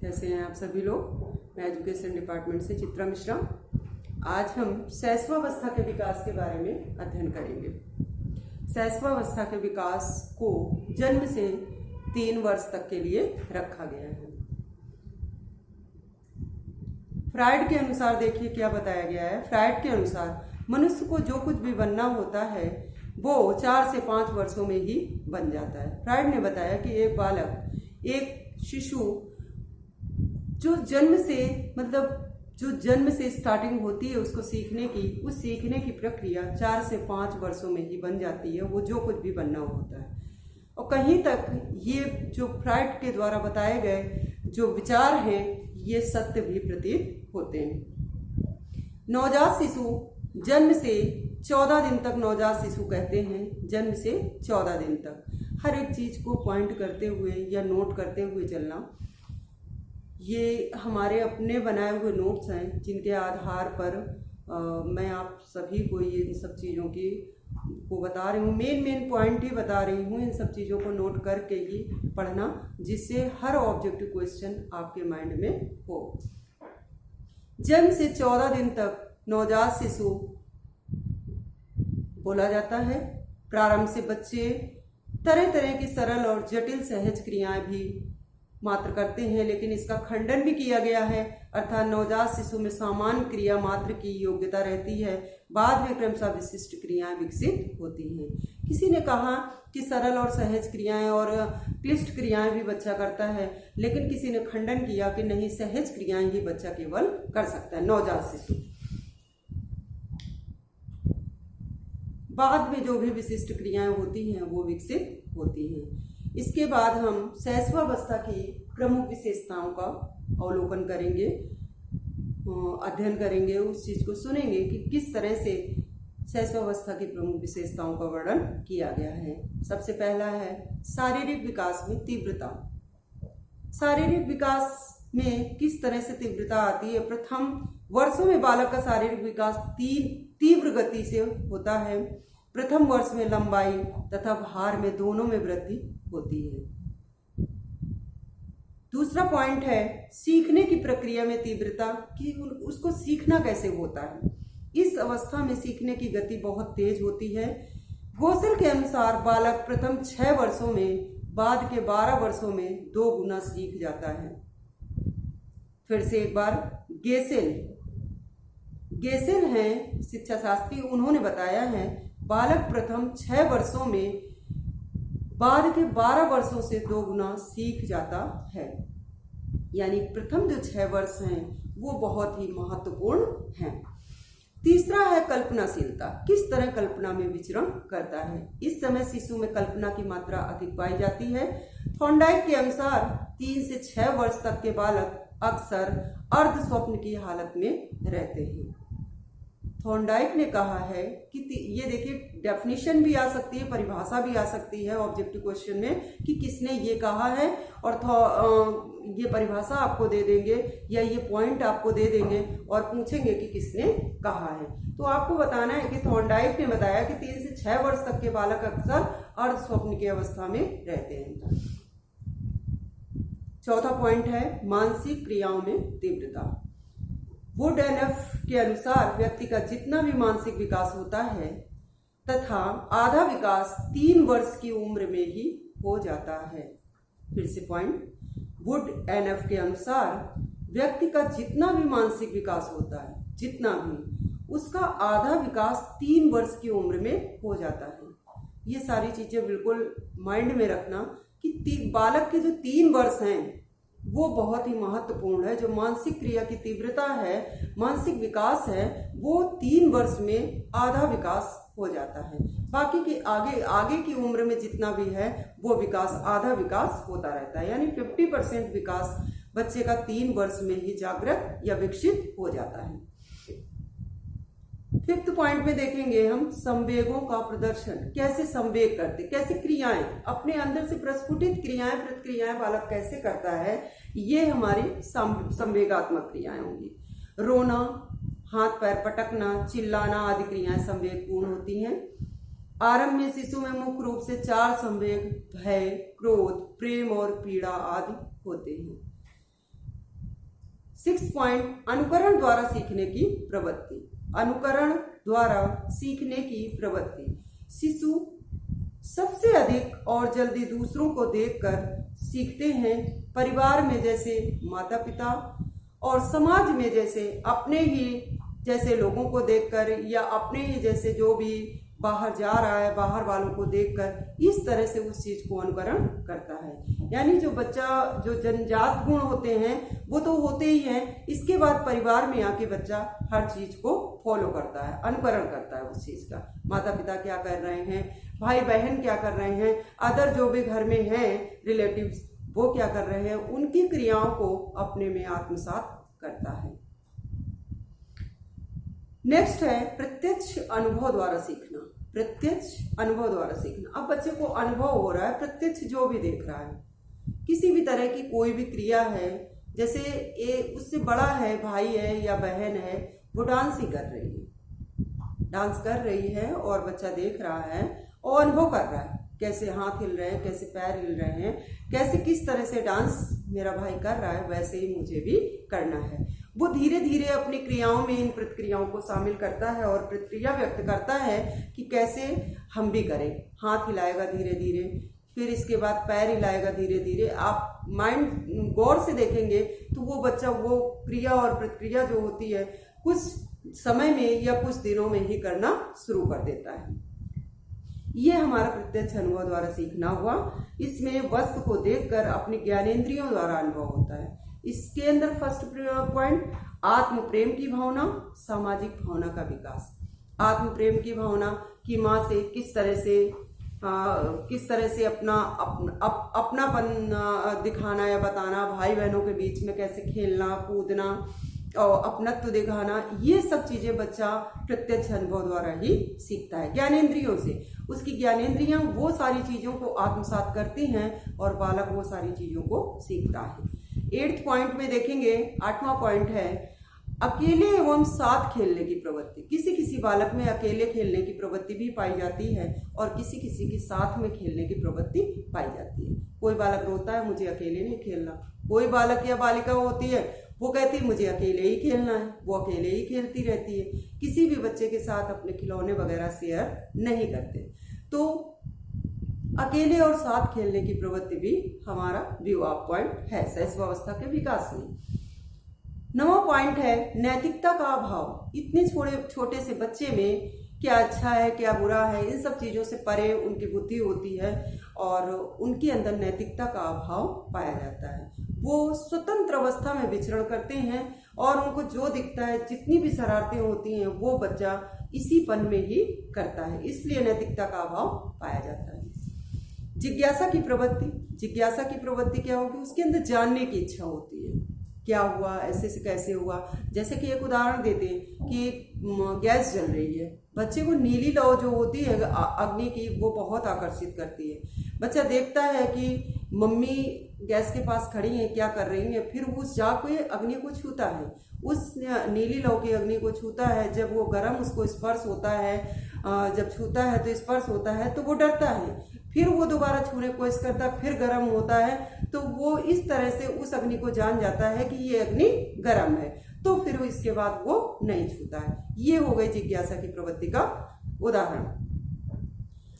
कैसे हैं आप सभी लोग। मैं एजुकेशन डिपार्टमेंट से चित्रा मिश्रा। आज हम शैशवावस्था के विकास के बारे में अध्ययन करेंगे। शैशवावस्था के विकास को जन्म से 3 वर्ष तक के लिए रखा गया है। फ्रायड के अनुसार देखिए क्या बताया गया है। फ्रायड के अनुसार मनुष्य को जो कुछ भी बनना होता है वो 4 से 5 वर्षों में ही बन जाता है। फ्रायड ने बताया कि एक बालक, एक शिशु जो जन्म से स्टार्टिंग होती है उसको सीखने की, उस सीखने की प्रक्रिया 4 से 5 वर्षों में ही बन जाती है। वो जो कुछ भी बनना होता है। और कहीं तक ये जो फ्रायड के द्वारा बताए गए जो विचार हैं ये सत्य भी प्रतीत होते हैं। नवजात शिशु जन्म से 14 दिन तक नवजात शिशु कहते हैं। जन्म से 14 दिन तक हर एक चीज को पॉइंट करते हुए या नोट करते हुए चलना, ये हमारे अपने बनाए हुए नोट्स हैं जिनके आधार पर मैं आप सभी को ये सब चीज़ों की को बता रही हूँ। मेन पॉइंट ही बता रही हूँ। इन सब चीज़ों को नोट करके ही पढ़ना, जिससे हर ऑब्जेक्टिव क्वेश्चन आपके माइंड में हो। जन्म से 14 दिन तक नवजात शिशु बोला जाता है। प्रारंभ से बच्चे तरह तरह की सरल और जटिल सहज क्रियाएं भी मात्र करते हैं, लेकिन इसका खंडन भी किया गया है। अर्थात नवजात शिशु में सामान्य क्रिया मात्र की योग्यता रहती है, बाद में क्रमशः विशिष्ट क्रियाएं विकसित होती हैं। किसी ने कहा कि सरल और सहज क्रियाएं और क्लिष्ट क्रियाएं भी बच्चा करता है, लेकिन किसी ने खंडन किया कि नहीं, सहज क्रियाएं ही बच्चा केवल कर सकता है, नवजात शिशु। बाद में जो भी विशिष्ट क्रियाएं होती हैं वो विकसित होती हैं। इसके बाद हम शैशवावस्था की प्रमुख विशेषताओं का अवलोकन करेंगे, अध्ययन करेंगे, उस चीज को सुनेंगे कि किस तरह से शैशवावस्था की प्रमुख विशेषताओं का वर्णन किया गया है। सबसे पहला है शारीरिक विकास में तीव्रता। शारीरिक विकास में किस तरह से तीव्रता आती है। प्रथम वर्षों में बालक का शारीरिक विकास तीव्र गति से होता है। प्रथम वर्ष में लंबाई तथा भार में दोनों में वृद्धि होती है। दूसरा पॉइंट है सीखने की प्रक्रिया में तीव्रता, कि उसको सीखना कैसे होता है। इस अवस्था में सीखने की गति बहुत तेज होती है। गोसल के अनुसार बालक प्रथम 6 वर्षों में बाद के 12 वर्षों में 2 गुना सीख जाता है। फिर से एक बार गेसेल हैं शिक्षा शास्त्री, उन्होंने बताया है बालक प्रथम 6 वर्षों में बाद के 12 वर्षों से 2 गुना सीख जाता है। यानी प्रथम जो 6 वर्ष हैं वो बहुत ही महत्वपूर्ण हैं। तीसरा है कल्पनाशीलता, किस तरह कल्पना में विचरण करता है। इस समय शिशु में कल्पना की मात्रा अधिक पाई जाती है। थॉर्नडाइक के अनुसार 3 से 6 वर्ष तक के बालक अक्सर अर्ध स्वप्न की हालत में रहते हैं। थॉर्नडाइक ने कहा है कि ये देखिए डेफिनेशन भी आ सकती है, परिभाषा भी आ सकती है ऑब्जेक्टिव क्वेश्चन में कि किसने ये कहा है, और ये परिभाषा आपको दे देंगे या ये पॉइंट आपको दे देंगे और पूछेंगे कि किसने कहा है। तो आपको बताना है कि थॉर्नडाइक ने बताया कि 3 से 6 वर्ष तक के बालक अक्सर अर्ध स्वप्न की अवस्था में रहते हैं। चौथा पॉइंट है मानसिक क्रियाओं में तीव्रता। वुड एंड एफ के अनुसार व्यक्ति का जितना भी मानसिक विकास होता है तथा आधा विकास 3 वर्ष की उम्र में ही हो जाता है। फिर से पॉइंट, वुड एंड एफ के अनुसार व्यक्ति का जितना भी मानसिक विकास होता है, जितना भी, उसका आधा विकास 3 वर्ष की उम्र में हो जाता है। ये सारी चीजें बिल्कुल माइंड में रखना कि बालक के जो 3 वर्ष हैं वो बहुत ही महत्वपूर्ण है। जो मानसिक क्रिया की तीव्रता है, मानसिक विकास है, वो 3 वर्ष में आधा विकास हो जाता है। बाकी के आगे की उम्र में जितना भी है वो विकास, आधा विकास होता रहता है। यानी 50% विकास बच्चे का 3 वर्ष में ही जागृत या विकसित हो जाता है। 5th पॉइंट में देखेंगे हम संवेगों का प्रदर्शन, कैसे संवेग करते, कैसे क्रियाएं, अपने अंदर से प्रस्फुटित क्रियाएं, प्रतिक्रियाएं बालक कैसे करता है, ये हमारी संवेगात्मक क्रियाएं होंगी। रोना, हाथ पैर पटकना, चिल्लाना आदि क्रियाएं संवेगपूर्ण होती हैं। आरंभ में शिशु में मुख्य रूप से 4 संवेग भय, क्रोध, प्रेम और पीड़ा आदि होते हैं। 6 पॉइंट अनुकरण द्वारा सीखने की प्रवृत्ति। अनुकरण द्वारा सीखने की प्रवृत्ति। शिशु सबसे अधिक और जल्दी दूसरों को देखकर सीखते हैं। परिवार में जैसे माता पिता और समाज में जैसे अपने ही जैसे लोगों को देखकर या अपने ही जैसे जो भी बाहर जा रहा है बाहर वालों को देखकर इस तरह से उस चीज को अनुकरण करता है। यानी जो बच्चा जो जन्मजात गुण होते हैं वो तो होते ही हैं, इसके बाद परिवार में आके बच्चा हर चीज को फॉलो करता है, अनुकरण करता है उस चीज का। माता पिता क्या कर रहे हैं, भाई बहन क्या कर रहे हैं, अदर जो भी घर में हैं रिलेटिव्स वो क्या कर रहे हैं, उनकी क्रियाओं को अपने में आत्मसात करता है। नेक्स्ट है प्रत्यक्ष अनुभव द्वारा सीखना। प्रत्यक्ष अनुभव द्वारा सीखना। अब बच्चे को अनुभव हो रहा है, प्रत्यक्ष जो भी देख रहा है, किसी भी तरह की कोई भी क्रिया है, जैसे उससे बड़ा है भाई है या बहन है, वो डांस ही कर रही है, डांस कर रही है और बच्चा देख रहा है और अनुभव कर रहा है, कैसे हाथ हिल रहे हैं, कैसे पैर हिल रहे हैं, कैसे किस तरह से डांस मेरा भाई कर रहा है वैसे ही मुझे भी करना है। वो धीरे धीरे अपनी क्रियाओं में इन प्रतिक्रियाओं को शामिल करता है और प्रतिक्रिया व्यक्त करता है कि कैसे हम भी करें। हाथ हिलाएगा धीरे धीरे, फिर इसके बाद पैर हिलाएगा धीरे धीरे। आप माइंड गौर से देखेंगे तो वो बच्चा वो क्रिया और प्रतिक्रिया जो होती है कुछ समय में या कुछ दिनों में ही करना शुरू कर देता है। ये हमारा प्रत्यक्ष अनुभव द्वारा सीखना हुआ। इसमें वस्तु को देखकर अपनी ज्ञानेंद्रियों द्वारा अनुभव होता है। इसके अंदर फर्स्ट पॉइंट आत्म प्रेम की भावना, सामाजिक भावना का विकास। आत्म प्रेम की भावना कि माँ से किस तरह से अपनापन दिखाना या बताना, भाई बहनों के बीच में कैसे खेलना कूदना और अपनत्व दिखाना, ये सब चीजें बच्चा प्रत्यक्ष अनुभव द्वारा ही सीखता है। ज्ञानेंद्रियों से उसकी ज्ञानेंद्रियां वो सारी चीजों को आत्मसात करती हैं और बालक वो सारी चीजों को सीखता है। 8th पॉइंट में देखेंगे, 8वां पॉइंट है अकेले एवं साथ खेलने की प्रवृत्ति। किसी किसी बालक में अकेले खेलने की प्रवृत्ति भी पाई जाती है और किसी किसी के साथ में खेलने की प्रवृत्ति पाई जाती है। कोई बालक रोता है मुझे अकेले नहीं खेलना, कोई बालक या बालिका होती है वो कहती है मुझे अकेले ही खेलना है, वो अकेले ही खेलती रहती है, किसी भी बच्चे के साथ अपने खिलौने वगैरह शेयर नहीं करते। तो अकेले और साथ खेलने की प्रवृत्ति भी हमारा विवाह पॉइंट है शैशवावस्था के विकास में। 9वां पॉइंट है नैतिकता का अभाव। इतने छोटे से बच्चे में क्या अच्छा है क्या बुरा है इन सब चीजों से परे उनकी बुद्धि होती है और उनके अंदर नैतिकता का अभाव पाया जाता है। वो स्वतंत्र अवस्था में विचरण करते हैं और उनको जो दिखता है, जितनी भी शरारतें होती हैं वो बच्चा इसी पन में ही करता है, इसलिए नैतिकता का अभाव पाया जाता है। जिज्ञासा की प्रवृत्ति। जिज्ञासा की प्रवृत्ति क्या होगी, उसके अंदर जानने की इच्छा होती है, क्या हुआ, ऐसे से कैसे हुआ। जैसे कि एक उदाहरण देते हैं कि गैस जल रही है, बच्चे को नीली लौ जो होती है अग्नि की वो बहुत आकर्षित करती है। बच्चा देखता है कि मम्मी गैस के पास खड़ी हैं, क्या कर रही हैं, फिर उस जाके अग्नि को छूता है, उस नीली लौ की अग्नि को छूता है। जब वो गर्म उसको स्पर्श होता है, जब छूता है तो स्पर्श होता है तो वो डरता है, फिर वो दोबारा छूने की कोशिश करता है, फिर गर्म होता है, तो वो इस तरह से उस अग्नि को जान जाता है कि ये अग्नि गर्म है, तो फिर इसके बाद वो नहीं छूता है। ये हो गई जिज्ञासा की प्रवृत्ति का उदाहरण।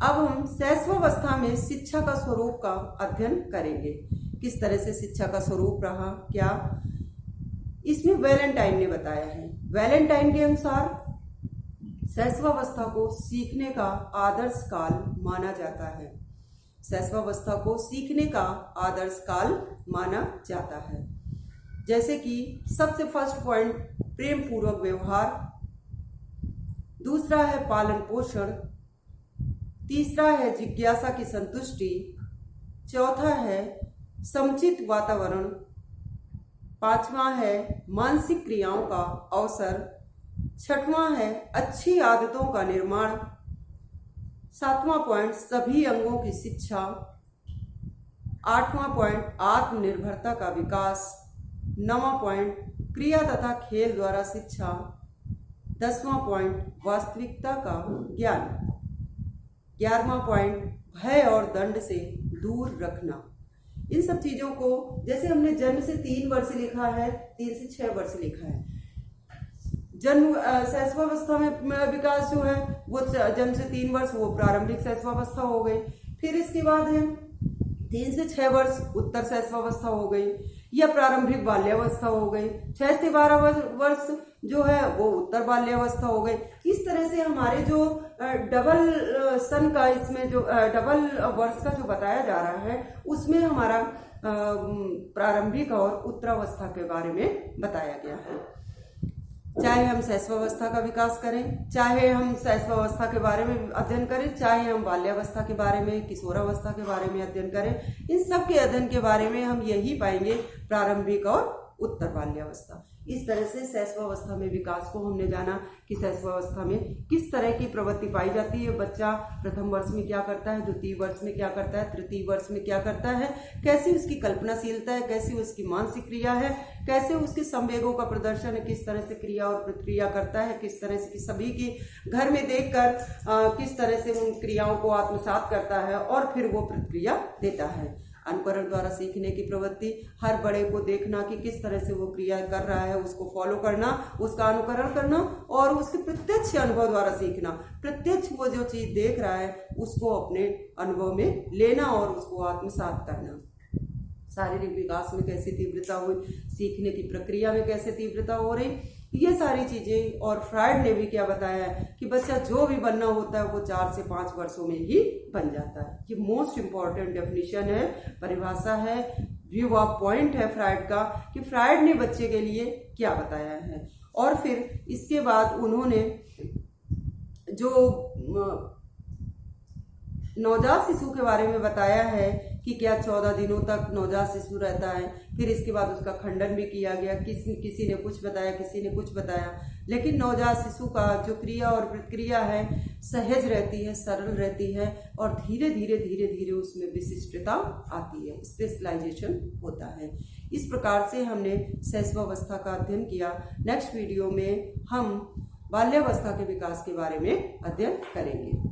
अब हम शैशवावस्था में शिक्षा का स्वरूप का अध्ययन करेंगे। किस तरह से शिक्षा का स्वरूप रहा, क्या इसमें वैलेंटाइन ने बताया है। वैलेंटाइन के अनुसार शैशवावस्था को सीखने का आदर्श काल माना जाता है। शैशवावस्था को सीखने का आदर्श काल माना जाता है। जैसे कि सबसे फर्स्ट पॉइंट प्रेम पूर्वक व्यवहार, दूसरा है पालन पोषण, तीसरा है जिज्ञासा की संतुष्टि, चौथा है समुचित वातावरण, पांचवां है मानसिक क्रियाओं का अवसर, छठवां है अच्छी आदतों का निर्माण, सातवां पॉइंट सभी अंगों की शिक्षा, आठवां पॉइंट आत्मनिर्भरता का विकास, नौवां पॉइंट क्रिया तथा खेल द्वारा शिक्षा, 10वां पॉइंट वास्तविकता का ज्ञान, 11वां पॉइंट भय और दंड से दूर रखना। इन सब चीजों को, जैसे हमने जन्म से 3 वर्ष लिखा है, 3 से 6 वर्ष लिखा है। जन्म शैशवावस्था में विकास जो है वो जन्म से 3 वर्ष वो प्रारंभिक शैशवावस्था हो गई। फिर इसके बाद है 3 से 6 वर्ष उत्तर शैशवावस्था हो गई या प्रारंभिक बाल्यावस्था हो गई। 6 से 12 वर्ष जो है वो उत्तर बाल्यावस्था हो गई। इस तरह से हमारे जो डबल सन का, इसमें जो डबल वर्ष का जो बताया जा रहा है उसमें हमारा प्रारंभिक और उत्तरावस्था के बारे में बताया गया है। चाहे हम शैशवावस्था का विकास करें, चाहे हम शैशवावस्था के बारे में अध्ययन करें, चाहे हम बाल्यावस्था के बारे में, किशोरावस्था के बारे में अध्ययन करें, इन सब के अध्ययन के बारे में हम यही पाएंगे, प्रारंभिक और उत्तर बाल्यावस्था। इस तरह से शैशवावस्था में विकास को हमने जाना कि शैशवावस्था में किस तरह की प्रवृत्ति पाई जाती है। बच्चा प्रथम वर्ष में क्या करता है, द्वितीय वर्ष में क्या करता है, तृतीय वर्ष में क्या करता है, कैसी उसकी कल्पनाशीलता है, कैसी उसकी मानसिक क्रिया है, कैसे उसके संवेगों का प्रदर्शन है, किस तरह से क्रिया और प्रतिक्रिया करता है, किस तरह से सभी के घर में देखकर किस तरह से उन क्रियाओं को आत्मसात करता है और फिर वो प्रतिक्रिया देता है। अनुकरण द्वारा सीखने की प्रवृत्ति, हर बड़े को देखना कि किस तरह से वो क्रिया कर रहा है, उसको फॉलो करना, उसका अनुकरण करना और उसके प्रत्यक्ष अनुभव द्वारा सीखना। प्रत्यक्ष वो जो चीज देख रहा है उसको अपने अनुभव में लेना और उसको आत्मसात करना। शारीरिक विकास में कैसी तीव्रता हुई, सीखने की प्रक्रिया में कैसे तीव्रता हो रही, ये सारी चीजें। और फ्रायड ने भी क्या बताया है कि बच्चा जो भी बनना होता है वो 4 से 5 वर्षों में ही बन जाता है। ये मोस्ट इंपॉर्टेंट डेफिनेशन है, परिभाषा है, व्यू ऑफ पॉइंट है फ्रायड का कि फ्रायड ने बच्चे के लिए क्या बताया है। और फिर इसके बाद उन्होंने जो नवजात शिशु के बारे में बताया है कि क्या 14 दिनों तक नवजात शिशु रहता है। फिर इसके बाद उसका खंडन भी किया गया, किसी ने कुछ बताया, किसी ने कुछ बताया। लेकिन नवजात शिशु का जो क्रिया और प्रतिक्रिया है सहज रहती है, सरल रहती है और धीरे धीरे उसमें विशिष्टता आती है, स्पेशलाइजेशन होता है। इस प्रकार से हमने शैशवावस्था का अध्ययन किया। नेक्स्ट वीडियो में हम बाल्यावस्था के विकास के बारे में अध्ययन करेंगे।